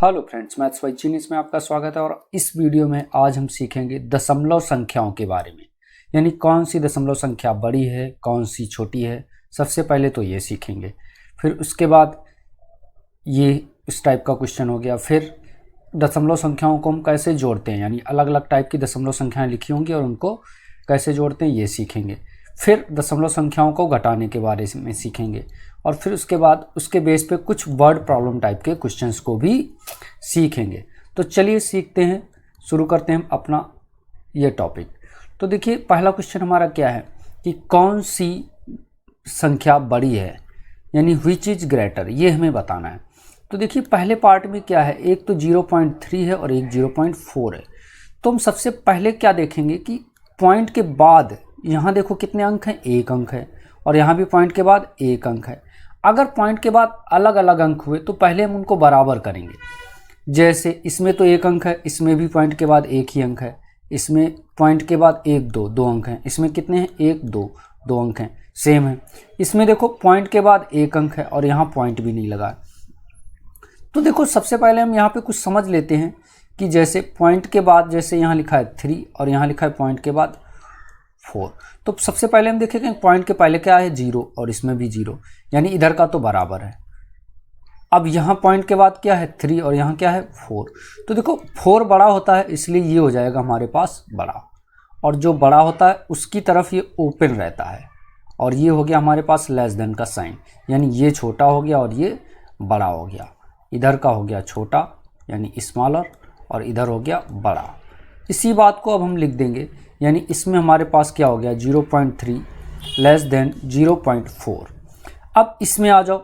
Hello friends, maths by genius में आपका स्वागत है। और इस वीडियो में आज हम सीखेंगे दशमलव संख्याओं के बारे में, यानी कौन सी दशमलव संख्या बड़ी है, कौन सी छोटी है। सबसे पहले तो ये सीखेंगे, फिर उसके बाद ये इस टाइप का क्वेश्चन हो गया। फिर दशमलव संख्याओं को हम कैसे जोड़ते हैं, यानी अलग अलग टाइप की दशमलव संख्याएँ लिखी होंगी और उनको कैसे जोड़ते हैं ये सीखेंगे। फिर दशमलव संख्याओं को घटाने के बारे में सीखेंगे और फिर उसके बाद उसके बेस पे कुछ वर्ड प्रॉब्लम टाइप के क्वेश्चंस को भी सीखेंगे। तो चलिए सीखते हैं, शुरू करते हैं अपना ये टॉपिक। तो देखिए पहला क्वेश्चन हमारा क्या है कि कौन सी संख्या बड़ी है, यानी व्हिच इज ग्रेटर, ये हमें बताना है। तो देखिए पहले पार्ट में क्या है, एक तो 0.3 है और एक 0.4 है। तो हम सबसे पहले क्या देखेंगे कि पॉइंट के बाद यहाँ देखो कितने अंक हैं, एक अंक है, और यहाँ भी पॉइंट के बाद एक अंक है। अगर पॉइंट के बाद अलग अलग अंक हुए तो पहले हम उनको बराबर करेंगे। जैसे इसमें तो एक अंक है, इसमें भी पॉइंट के बाद एक ही अंक है, इसमें पॉइंट के बाद एक दो अंक हैं, इसमें कितने हैं, एक दो अंक हैं, सेम है। इसमें देखो पॉइंट के बाद एक अंक है और यहाँ पॉइंट भी नहीं लगा। तो देखो सबसे पहले हम यहाँ पे कुछ समझ लेते हैं कि जैसे पॉइंट के बाद, जैसे यहाँ लिखा है 3 और यहाँ लिखा है पॉइंट के बाद 4। तो सबसे पहले हम देखेंगे पॉइंट के पहले क्या है, 0 और इसमें भी 0, यानी इधर का तो बराबर है। अब यहाँ पॉइंट के बाद क्या है, 3 और यहाँ क्या है, 4। तो देखो 4 बड़ा होता है, इसलिए ये हो जाएगा हमारे पास बड़ा, और जो बड़ा होता है उसकी तरफ ये ओपन रहता है, और ये हो गया हमारे पास लेस देन का साइन, यानी ये छोटा हो गया और ये बड़ा हो गया। इधर का हो गया छोटा यानी स्मॉलर, और इधर हो गया बड़ा। इसी बात को अब हम लिख देंगे, यानी इसमें हमारे पास क्या हो गया, 0.3 लेस देन 0.4। अब इसमें आ जाओ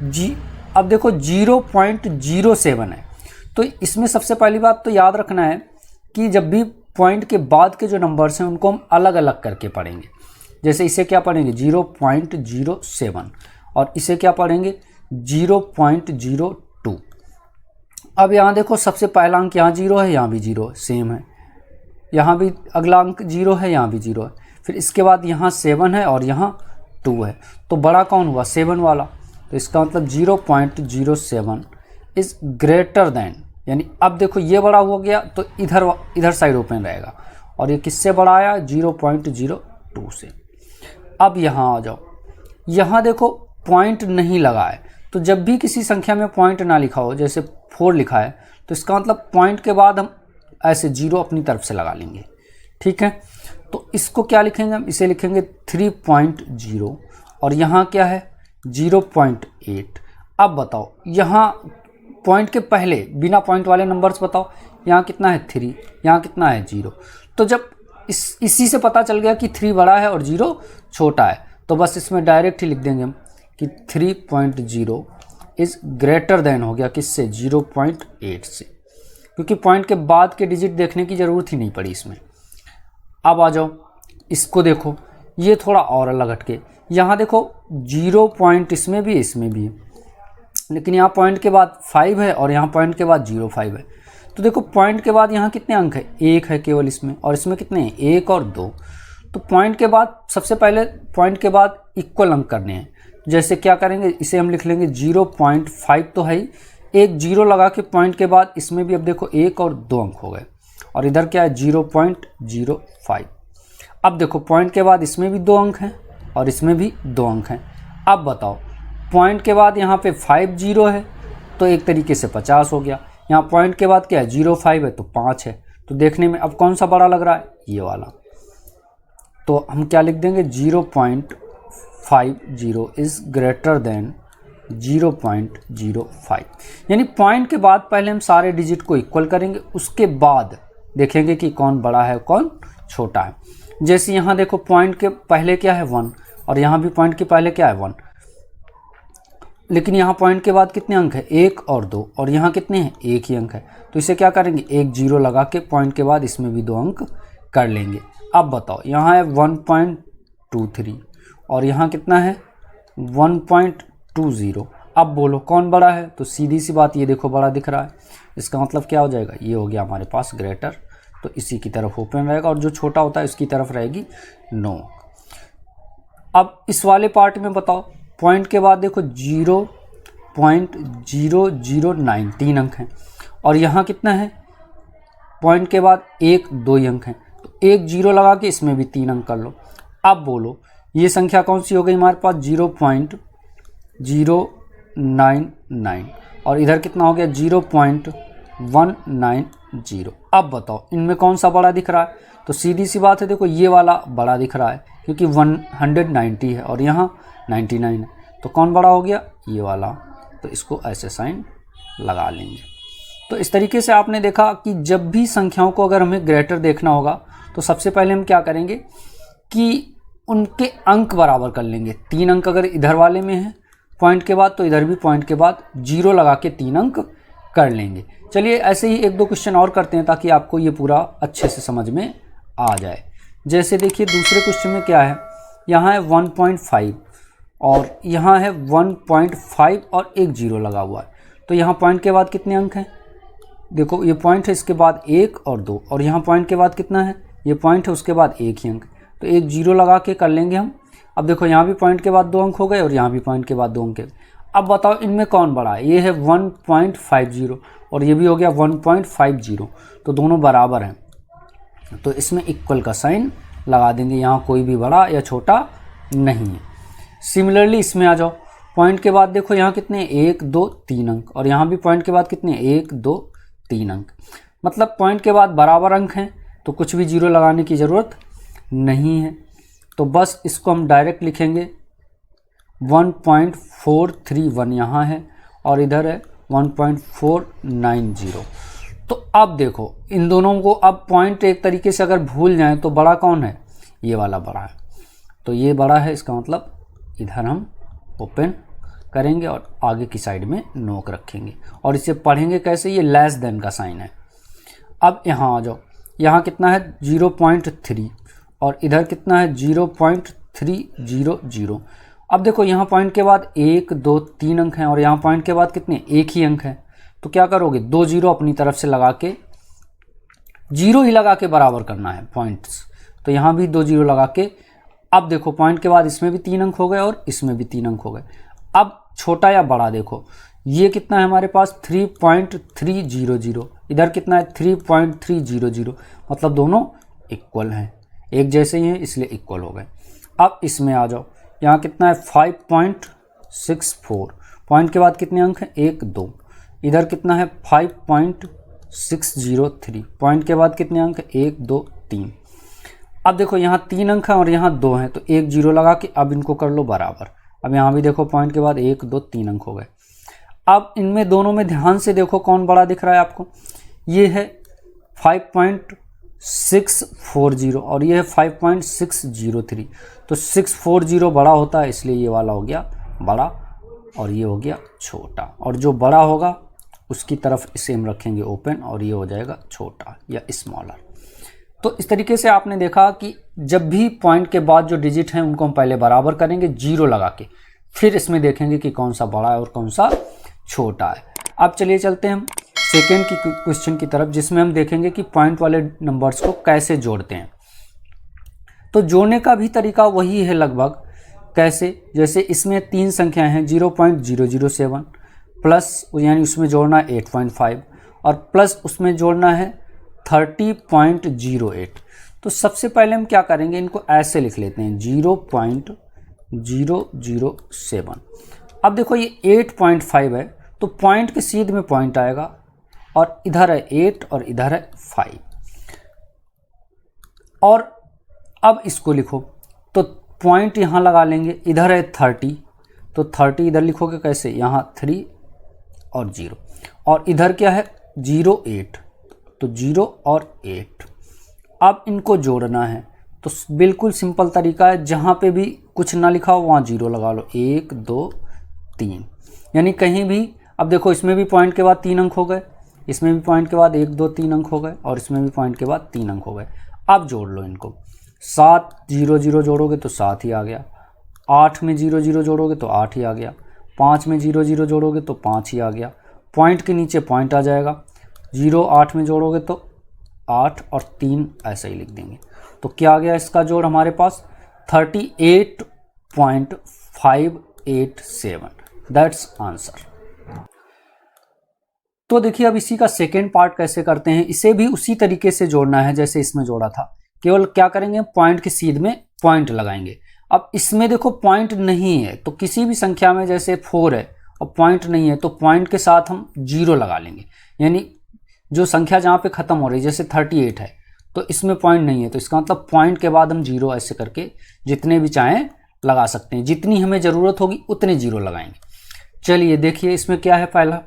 जी। अब देखो 0.07 है, तो इसमें सबसे पहली बात तो याद रखना है कि जब भी पॉइंट के बाद के जो नंबर्स हैं उनको हम अलग अलग करके पढ़ेंगे। जैसे इसे क्या पढ़ेंगे, 0.07, और इसे क्या पढ़ेंगे, 0.02। अब यहाँ देखो सबसे पहला अंक यहाँ 0 है, यहाँ भी 0 सेम है, यहाँ भी अगला अंक 0 है, यहाँ भी 0 है। फिर इसके बाद यहाँ 7 है और यहाँ 2 है, तो बड़ा कौन हुआ, 7 वाला। तो इसका मतलब 0.07 इज़ ग्रेटर दैन, यानी अब देखो ये बड़ा हो गया तो इधर साइड ओपन रहेगा, और ये किससे बड़ा आया, 0.02 से। अब यहाँ आ जाओ, यहाँ देखो पॉइंट नहीं लगा है, तो जब भी किसी संख्या में पॉइंट ना लिखा हो, जैसे 4 लिखा है, तो इसका मतलब पॉइंट के बाद हम ऐसे 0 अपनी तरफ से लगा लेंगे, ठीक है। तो इसको क्या लिखेंगे हम, इसे लिखेंगे 3.0, और यहाँ क्या है 0.8। अब बताओ यहाँ पॉइंट के पहले बिना पॉइंट वाले नंबर्स बताओ, यहाँ कितना है 3, यहाँ कितना है 0। तो जब इसी से पता चल गया कि 3 बड़ा है और 0 छोटा है, तो बस इसमें डायरेक्ट ही लिख देंगे हम कि 3.0 इज़ ग्रेटर देन हो गया किससे, 0.8 से, क्योंकि पॉइंट के बाद के डिजिट देखने की ज़रूरत ही नहीं पड़ी इसमें। अब आ जाओ इसको देखो, ये थोड़ा और अलग हटके, यहाँ देखो 0 पॉइंट इसमें भी है, लेकिन यहाँ पॉइंट के बाद 5 है और यहाँ पॉइंट के बाद 0.5 है। तो देखो पॉइंट के बाद यहाँ कितने अंक है, 1 है केवल इसमें, और इसमें कितने हैं, 1 और 2। तो पॉइंट के बाद सबसे पहले पॉइंट के बाद इक्वल अंक करने हैं। जैसे क्या करेंगे, इसे हम लिख लेंगे 0.5 तो है ही, एक 0 लगा के पॉइंट के बाद इसमें भी अब देखो 1 और 2 अंक हो गए, और इधर क्या है 0.05। अब देखो पॉइंट के बाद इसमें भी 2 अंक हैं और इसमें भी 2 अंक हैं। अब बताओ पॉइंट के बाद यहाँ पे 5 0 है, तो एक तरीके से 50 हो गया। यहाँ पॉइंट के बाद क्या है, 0.5 है तो 5 है। तो देखने में अब कौन सा बड़ा लग रहा है, ये वाला। तो हम क्या लिख देंगे, 0.50 इज़ ग्रेटर देन 0.05, यानी पॉइंट के बाद पहले हम सारे डिजिट को इक्वल करेंगे, उसके बाद देखेंगे कि कौन बड़ा है कौन छोटा है। जैसे यहाँ देखो पॉइंट के पहले क्या है 1, और यहाँ भी पॉइंट के पहले क्या है 1, लेकिन यहाँ पॉइंट के बाद कितने अंक है, 1 और 2, और यहाँ कितने हैं, 1 ही अंक है। तो इसे क्या करेंगे, एक 0 लगा के पॉइंट के बाद इसमें भी 2 अंक कर लेंगे। अब बताओ यहाँ है 1.23 और यहाँ कितना है 1.20। अब बोलो कौन बड़ा है, तो सीधी सी बात ये देखो बड़ा दिख रहा है, इसका मतलब क्या हो जाएगा, ये हो गया हमारे पास ग्रेटर, तो इसी की तरफ ओपन रहेगा, और जो छोटा होता है इसकी तरफ रहेगी नो। अब इस वाले पार्ट में बताओ, पॉइंट के बाद देखो 0.009 3 अंक हैं, और यहाँ कितना है, पॉइंट के बाद 1 2 ही अंक हैं, तो 1 0 लगा के इसमें भी 3 अंक कर लो। अब बोलो ये संख्या कौन सी हो गई हमारे पास, 0.099 और इधर कितना हो गया 0.190। अब बताओ इनमें कौन सा बड़ा दिख रहा है, तो सीधी सी बात है, देखो ये वाला बड़ा दिख रहा है क्योंकि 190 है और यहाँ 99 है, तो कौन बड़ा हो गया, ये वाला। तो इसको ऐसे साइन लगा लेंगे। तो इस तरीके से आपने देखा कि जब भी संख्याओं को अगर हमें ग्रेटर देखना होगा तो सबसे पहले हम क्या करेंगे कि उनके अंक बराबर कर लेंगे। 3 अंक अगर इधर वाले में है पॉइंट के बाद, तो इधर भी पॉइंट के बाद 0 लगा के 3 अंक कर लेंगे। चलिए ऐसे ही 1 2 क्वेश्चन और करते हैं ताकि आपको ये पूरा अच्छे से समझ में आ जाए। जैसे देखिए दूसरे क्वेश्चन में क्या है, यहाँ है 1.5 और यहाँ है 1.5 और 1 0 लगा हुआ है, तो यहाँ पॉइंट के बाद कितने अंक हैं, देखो ये पॉइंट है, इसके बाद 1 और 2, और यहाँ पॉइंट के बाद कितना है, ये पॉइंट है, उसके बाद 1 ही अंक, तो 1 0 लगा के कर लेंगे हम। अब देखो यहाँ भी पॉइंट के बाद 2 अंक हो गए और यहाँ भी पॉइंट के बाद 2 अंक। अब बताओ इनमें कौन बड़ा है, ये है 1.50 और ये भी हो गया 1.50, तो दोनों बराबर हैं, तो इसमें इक्वल का साइन लगा देंगे, यहाँ कोई भी बड़ा या छोटा नहीं है। सिमिलरली इसमें आ जाओ, पॉइंट के बाद देखो यहाँ कितने 1 2 3 अंक और यहाँ भी पॉइंट के बाद कितने 1 2 3 अंक, मतलब पॉइंट के बाद बराबर अंक हैं, तो कुछ भी 0 लगाने की ज़रूरत नहीं है। तो बस इसको हम डायरेक्ट लिखेंगे 1.431 यहाँ है और इधर है 1.490। तो अब देखो इन दोनों को, अब पॉइंट एक तरीके से अगर भूल जाएं तो बड़ा कौन है, ये वाला बड़ा है, तो ये बड़ा है, इसका मतलब इधर हम ओपन करेंगे और आगे की साइड में नोक रखेंगे और इसे पढ़ेंगे कैसे, ये लेस देन का साइन है। अब यहाँ आ जाओ, यहाँ कितना है 0.3 और इधर कितना है 0.300। अब देखो यहाँ पॉइंट के बाद 1 2 3 अंक हैं और यहाँ पॉइंट के बाद कितने 1 ही अंक है, तो क्या करोगे 2 0 अपनी तरफ से लगा के, 0 ही लगा के बराबर करना है पॉइंट्स, तो यहाँ भी 2 0 लगा के। अब देखो पॉइंट के बाद इसमें भी 3 अंक हो गए और इसमें भी 3 अंक हो गए। अब छोटा या बड़ा देखो, ये कितना है हमारे पास 3.300, इधर कितना है 3.300, मतलब दोनों इक्वल हैं, एक जैसे ही हैं इसलिए इक्वल हो गए। अब इसमें आ जाओ, यहाँ कितना है 5.64, पॉइंट के बाद कितने अंक हैं 1 2, इधर कितना है 5.603, पॉइंट के बाद कितने अंक 1 2 3। अब देखो यहाँ 3 अंक हैं और यहाँ 2 हैं, तो 1 0 लगा के अब इनको कर लो बराबर। अब यहाँ भी देखो पॉइंट के बाद 1 2 3 अंक हो गए। अब इनमें दोनों में ध्यान से देखो कौन बड़ा दिख रहा है आपको, ये है 5.640 और ये है 5.603, तो 640 बड़ा होता है इसलिए ये वाला हो गया बड़ा और ये हो गया छोटा, और जो बड़ा होगा उसकी तरफ इसे हम रखेंगे ओपन और ये हो जाएगा छोटा या स्मॉलर। तो इस तरीके से आपने देखा कि जब भी पॉइंट के बाद जो डिजिट हैं उनको हम पहले बराबर करेंगे 0 लगा के, फिर इसमें देखेंगे कि कौन सा बड़ा है और कौन सा छोटा है। अब चलिए चलते हैं हम सेकेंड की क्वेश्चन की तरफ, जिसमें हम देखेंगे कि पॉइंट वाले नंबर्स को कैसे जोड़ते हैं। तो जोड़ने का भी तरीका वही है लगभग, कैसे, जैसे इसमें 3 संख्याएं हैं 0.007 प्लस यानी उसमें जोड़ना है 8.5 और प्लस उसमें जोड़ना है 30.08। तो सबसे पहले हम क्या करेंगे, इनको ऐसे लिख लेते हैं 0.007। अब देखो ये 8.5 है तो पॉइंट के सीध में पॉइंट आएगा और इधर है 8 और इधर है 5, और अब इसको लिखो तो पॉइंट यहाँ लगा लेंगे, इधर है 30 तो 30 इधर लिखोगे कैसे, यहाँ 3 और 0, और इधर क्या है 08 तो 0 और 8। अब इनको जोड़ना है तो बिल्कुल सिंपल तरीका है, जहाँ पे भी कुछ ना लिखा हो वहाँ 0 लगा लो, 1 2 3, यानी कहीं भी। अब देखो इसमें भी पॉइंट के बाद 3 अंक हो गए, इसमें भी पॉइंट के बाद 1 2 3 अंक हो गए और इसमें भी पॉइंट के बाद 3 अंक हो गए। अब जोड़ लो इनको, 7 0 0 जोड़ोगे तो 7 ही आ गया, 8 में 0 0 जोड़ोगे तो 8 ही आ गया, 5 में 0 0 जोड़ोगे तो 5 ही आ गया, पॉइंट के नीचे पॉइंट आ जाएगा, 0 8 में जोड़ोगे तो 8 और 3 ऐसा ही लिख देंगे। तो क्या आ गया इसका जोड़ हमारे पास 38.587, दैट्स आंसर। तो देखिए अब इसी का सेकेंड पार्ट कैसे करते हैं, इसे भी उसी तरीके से जोड़ना है जैसे इसमें जोड़ा था, केवल क्या करेंगे, पॉइंट की सीध में पॉइंट लगाएंगे। अब इसमें देखो पॉइंट नहीं है, तो किसी भी संख्या में जैसे 4 है और पॉइंट नहीं है तो पॉइंट के साथ हम 0 लगा लेंगे, यानी जो संख्या जहाँ पे खत्म हो रही है, जैसे 38 है तो इसमें पॉइंट नहीं है, तो इसका मतलब पॉइंट के बाद हम 0 ऐसे करके जितने भी चाहें लगा सकते हैं, जितनी हमें ज़रूरत होगी उतने 0 लगाएंगे। चलिए देखिए इसमें क्या है पहला।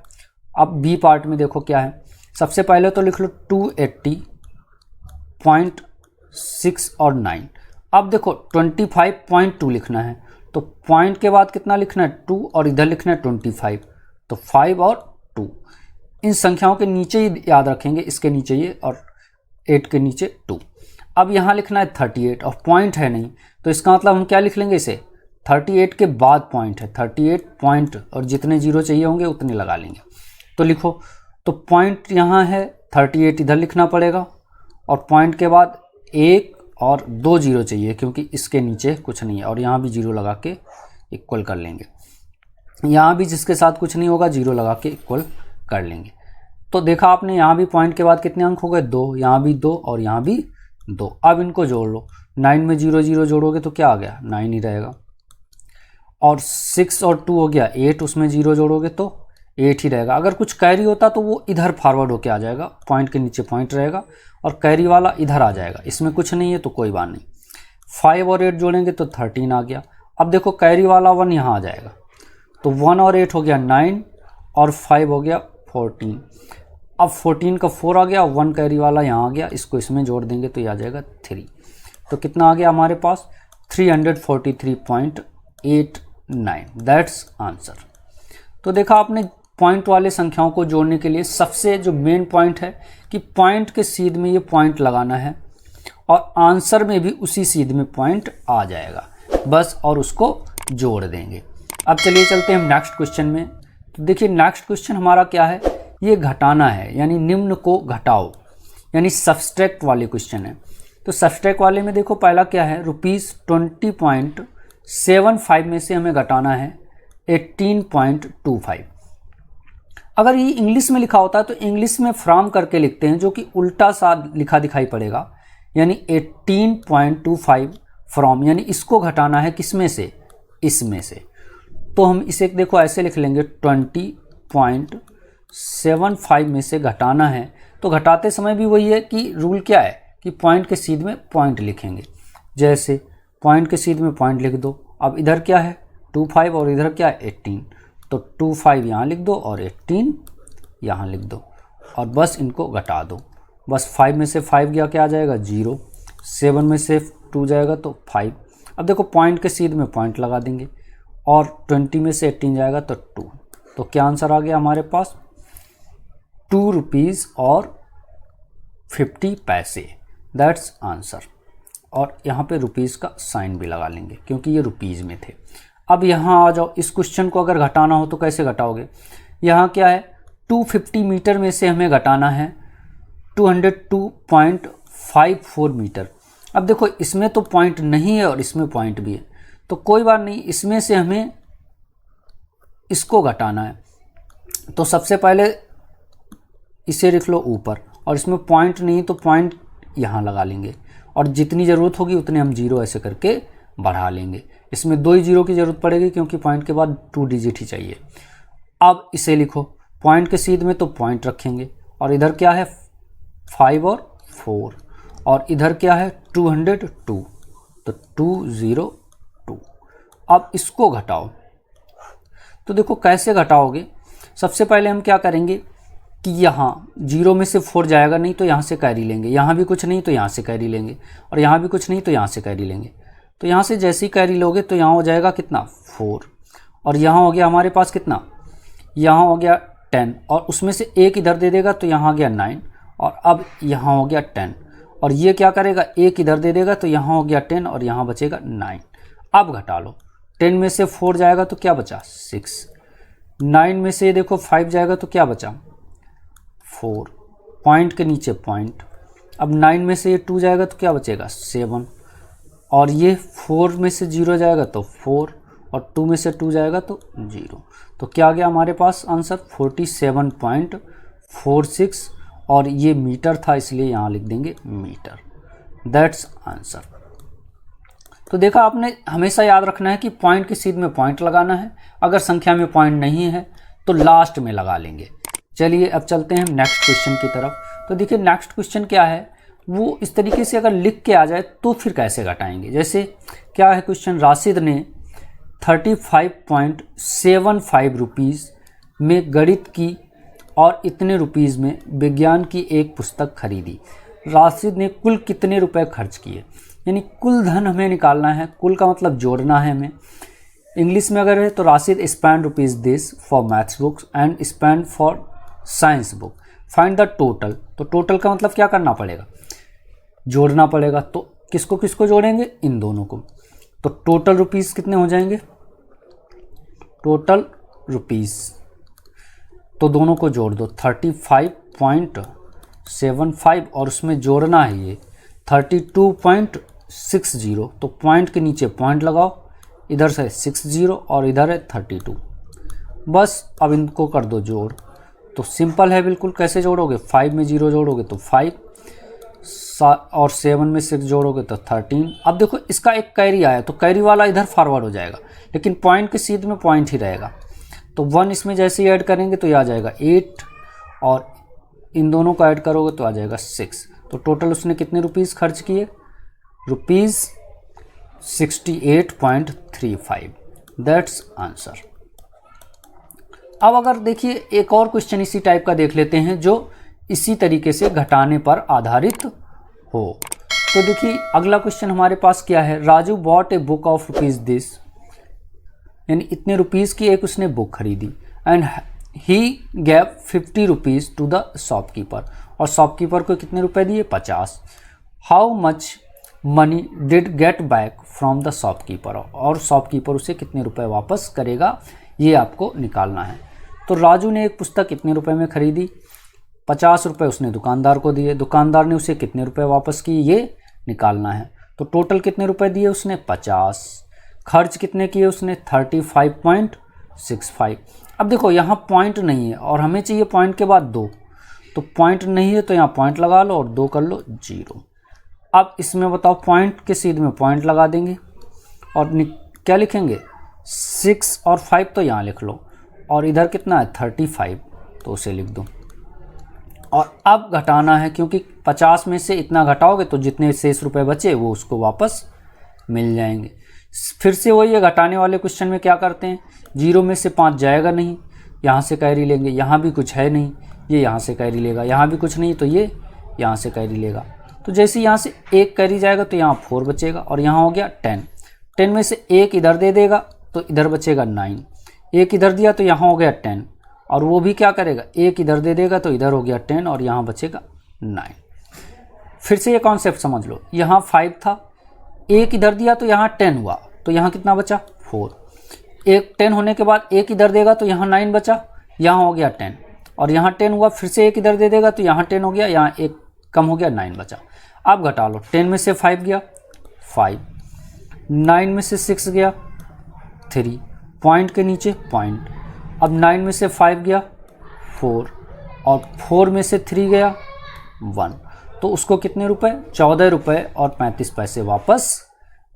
अब बी पार्ट में देखो क्या है, सबसे पहले तो लिख लो 280.6 और 9। अब देखो 25.2 लिखना है, तो पॉइंट के बाद कितना लिखना है 2 और इधर लिखना है 25, तो 5 और 2। इन संख्याओं के नीचे ही याद रखेंगे, इसके नीचे ये और 8 के नीचे 2। अब यहाँ लिखना है 38 और पॉइंट है नहीं, तो इसका मतलब हम क्या लिख लेंगे, इसे 38 के बाद पॉइंट है, 38 पॉइंट और जितने 0 चाहिए होंगे उतने लगा लेंगे। तो लिखो, तो पॉइंट यहाँ है, 38 इधर लिखना पड़ेगा और पॉइंट के बाद 1 और 2 0 चाहिए क्योंकि इसके नीचे कुछ नहीं है, और यहाँ भी 0 लगा के इक्वल कर लेंगे। यहाँ भी जिसके साथ कुछ नहीं होगा 0 लगा के इक्वल कर लेंगे। तो देखा आपने, यहाँ भी पॉइंट के बाद कितने अंक हो गए, 2, यहाँ भी 2 और यहाँ भी 2। अब इनको जोड़ लो, 9 में 0 0 जोड़ोगे तो क्या आ गया, 9 ही रहेगा, और 6 और 2 हो गया 8, उसमें 0 जोड़ोगे तो 8 ही रहेगा। अगर कुछ कैरी होता तो वो इधर फॉरवर्ड होके आ जाएगा, पॉइंट के नीचे पॉइंट रहेगा और कैरी वाला इधर आ जाएगा, इसमें कुछ नहीं है तो कोई बात नहीं। 5 और 8 जोड़ेंगे तो 13 आ गया। अब देखो कैरी वाला 1 यहाँ आ जाएगा, तो 1 और 8 हो गया 9 और 5 हो गया 14। अब 14 का 4 आ गया, 1 कैरी वाला यहाँ आ गया, इसको इसमें जोड़ देंगे तो ये आ जाएगा 3। तो कितना आ गया हमारे पास, 343.89, दैट्स आंसर। तो देखा आपने, पॉइंट वाले संख्याओं को जोड़ने के लिए सबसे जो मेन पॉइंट है कि पॉइंट के सीध में ये पॉइंट लगाना है और आंसर में भी उसी सीध में पॉइंट आ जाएगा बस, और उसको जोड़ देंगे। अब चलिए चलते हैं हम नेक्स्ट क्वेश्चन में। तो देखिए नेक्स्ट क्वेश्चन हमारा क्या है, ये घटाना है, यानी निम्न को घटाओ, यानी सब्सट्रैक्ट वाले क्वेश्चन है। तो सब्सट्रैक्ट वाले में देखो पहला क्या है, ₹20.75 में से हमें घटाना है 18.25। अगर ये इंग्लिश में लिखा होता है तो इंग्लिश में फ्रॉम करके लिखते हैं, जो कि उल्टा सा लिखा दिखाई पड़ेगा, यानी 18.25 फ्रॉम, यानी इसको घटाना है किसमें से, इसमें से। तो हम इसे देखो ऐसे लिख लेंगे 20.75 में से घटाना है। तो घटाते समय भी वही है कि रूल क्या है कि पॉइंट के सीध में पॉइंट लिखेंगे, जैसे पॉइंट के सीध में पॉइंट लिख दो। अब इधर क्या है 25 और इधर क्या है 18, तो 25 यहाँ लिख दो और 18 यहाँ लिख दो और बस इनको घटा दो। बस 5 में से 5 गया क्या आ जाएगा 0, 7 में से 2 जाएगा तो 5। अब देखो पॉइंट के सीध में पॉइंट लगा देंगे और 20 में से 18 जाएगा तो 2। तो क्या आंसर आ गया हमारे पास, ₹2.50, दैट्स आंसर। और यहाँ पे रुपीज़ का साइन भी लगा लेंगे क्योंकि ये रुपीज़ में थे। अब यहाँ आ जाओ, इस क्वेश्चन को अगर घटाना हो तो कैसे घटाओगे, यहाँ क्या है 250 मीटर में से हमें घटाना है 202.54 मीटर। अब देखो इसमें तो पॉइंट नहीं है और इसमें पॉइंट भी है, तो कोई बात नहीं, इसमें से हमें इसको घटाना है। तो सबसे पहले इसे लिख लो ऊपर, और इसमें पॉइंट नहीं तो पॉइंट यहाँ लगा लेंगे और जितनी ज़रूरत होगी उतने हम 0 ऐसे करके बढ़ा लेंगे। इसमें 2 ही 0 की ज़रूरत पड़ेगी क्योंकि पॉइंट के बाद 2 डिजिट ही चाहिए। अब इसे लिखो, पॉइंट के सीध में तो पॉइंट रखेंगे और इधर क्या है 5 और 4 और इधर क्या है 202, तो 202। अब इसको घटाओ, तो देखो कैसे घटाओगे। सबसे पहले हम क्या करेंगे कि यहाँ 0 में से 4 जाएगा नहीं तो यहाँ से कैरी लेंगे, यहाँ भी कुछ नहीं तो यहाँ से कैरी लेंगे और यहाँ भी कुछ नहीं तो यहाँ से कैरी लेंगे। तो यहाँ से जैसे ही कैरी लोगे तो यहाँ हो जाएगा कितना 4 और यहाँ हो गया हमारे पास कितना, यहाँ हो गया 10 और उसमें से 1 इधर दे देगा तो यहाँ आ गया 9 और अब यहाँ हो गया 10 और ये क्या करेगा 1 इधर दे देगा तो यहाँ हो गया 10 और यहाँ बचेगा 9। अब घटा लो, 10 में से 4 जाएगा तो क्या बचा 6, 9 में से देखो 5 जाएगा तो क्या बचा 4, पॉइंट के नीचे पॉइंट। अब 9 में से ये 2 जाएगा तो क्या बचेगा 7 और ये 4 में से 0 जाएगा तो 4 और 2 में से 2 जाएगा तो 0। तो क्या आ गया हमारे पास आंसर 47.4 46 और ये मीटर था इसलिए यहाँ लिख देंगे मीटर। That's answer. तो देखा आपने, हमेशा याद रखना है कि पॉइंट की सीध में पॉइंट लगाना है, अगर संख्या में पॉइंट नहीं है तो लास्ट में लगा लेंगे। चलिए अब चलते हैं नेक्स्ट क्वेश्चन की तरफ। तो देखिए नेक्स्ट क्वेश्चन क्या है, वो इस तरीके से अगर लिख के आ जाए तो फिर कैसे घटाएंगे। जैसे क्या है क्वेश्चन, राशिद ने 35.75 रुपीज़ में गणित की और इतने रुपीज़ में विज्ञान की एक पुस्तक खरीदी। राशिद ने कुल कितने रुपए खर्च किए, यानी कुल धन हमें निकालना है। कुल का मतलब जोड़ना है हमें। इंग्लिश में अगर है तो Rashid spend rupees this for maths books and spend for science book, find the total. तो टोटल का मतलब क्या करना पड़ेगा, जोड़ना पड़ेगा। तो किसको किसको जोड़ेंगे, इन दोनों को। तो टोटल रुपीज़ कितने हो जाएंगे, टोटल रुपीज़, तो दोनों को जोड़ दो 35.75 और उसमें जोड़ना है ये 32.60। तो पॉइंट के नीचे पॉइंट लगाओ, इधर से 60 और इधर है 32। बस अब इनको कर दो जोड़। तो सिंपल है बिल्कुल। कैसे जोड़ोगे, 5 में 0 जोड़ोगे तो 5 और 7 में 6 जोड़ोगे तो 13। अब देखो इसका एक कैरी आया तो कैरी वाला इधर फॉरवर्ड हो जाएगा, लेकिन पॉइंट के सीध में पॉइंट ही रहेगा। तो 1 इसमें जैसे ही ऐड करेंगे तो ये आ जाएगा 8 और इन दोनों को ऐड करोगे तो आ जाएगा 6। तो टोटल उसने कितने रुपीज़ खर्च किए, रुपीज़ 68.35। That's answer. अब अगर देखिए एक और क्वेश्चन इसी टाइप का देख लेते हैं जो इसी तरीके से घटाने पर आधारित हो। तो देखिए अगला क्वेश्चन हमारे पास क्या है, Raju bought a book of rupees this, यानी इतने रुपीज़ की एक उसने बुक खरीदी, and he gave 50 rupees to the shopkeeper, और शॉपकीपर को कितने रुपए दिए, 50। How much money did get back from the shopkeeper, और शॉपकीपर उसे कितने रुपए वापस करेगा, ये आपको निकालना है। तो राजू ने एक पुस्तक कितने रुपए में खरीदी, 50 रुपये उसने दुकानदार को दिए, दुकानदार ने उसे कितने रुपए वापस किए, ये निकालना है। तो टोटल कितने रुपए दिए उसने, 50। खर्च कितने किए उसने, 35.65। अब देखो यहाँ पॉइंट नहीं है और हमें चाहिए पॉइंट के बाद 2, तो पॉइंट नहीं है तो यहाँ पॉइंट लगा लो और 2 कर लो 0। अब इसमें बताओ पॉइंट के सीध में पॉइंट लगा देंगे और क्या लिखेंगे, 6 और 5 तो यहाँ लिख लो, और इधर कितना है 35, तो उसे लिख दो। और अब घटाना है, क्योंकि 50 में से इतना घटाओगे तो जितने शेष रुपए बचे वो उसको वापस मिल जाएंगे। फिर से वही है, घटाने वाले क्वेश्चन में क्या करते हैं, 0 में से 5 जाएगा नहीं, यहाँ से कैरी लेंगे, यहाँ भी कुछ है नहीं, ये यहाँ से कैरी लेगा, यहाँ भी कुछ नहीं तो ये यहाँ से कैरी लेगा। तो जैसे यहाँ से 1 कैरी जाएगा तो यहाँ 4 बचेगा, और यहाँ हो गया 10। 10 में से 1 इधर दे देगा तो इधर बचेगा 9। 1 इधर दिया तो यहाँ हो गया 10, और वो भी क्या करेगा, 1 इधर दे देगा तो इधर हो गया 10 और यहाँ बचेगा 9। फिर से ये कॉन्सेप्ट समझ लो, यहाँ 5 था, 1 इधर दिया तो यहाँ 10 हुआ, तो यहाँ कितना बचा, 4। 10 होने के बाद 1 इधर देगा तो यहाँ 9 बचा, यहाँ हो गया 10, और यहाँ 10 हुआ, फिर से 1 इधर दे देगा तो यहाँ 10 हो गया, यहाँ 1 कम हो गया, 9 बचा। अब घटा लो, 10 में से 5 गया 5, 9 में से 6 गया 3, पॉइंट के नीचे पॉइंट। अब 9 में से 5 गया 4, और 4 में से 3 गया 1, तो उसको कितने रुपए, 14 रुपये और 35 पैसे वापस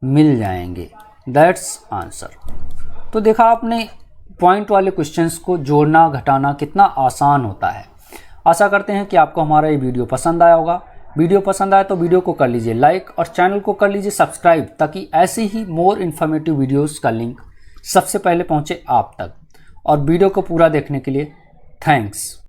मिल जाएंगे। That's answer. तो देखा आपने पॉइंट वाले क्वेश्चंस को जोड़ना घटाना कितना आसान होता है। आशा करते हैं कि आपको हमारा ये वीडियो पसंद आया होगा। वीडियो पसंद आए तो वीडियो को कर लीजिए लाइक और चैनल को कर लीजिए सब्सक्राइब, ताकि ऐसे ही मोर इन्फॉर्मेटिव वीडियोस का लिंक सबसे पहले पहुंचे आप तक। और वीडियो को पूरा देखने के लिए थैंक्स।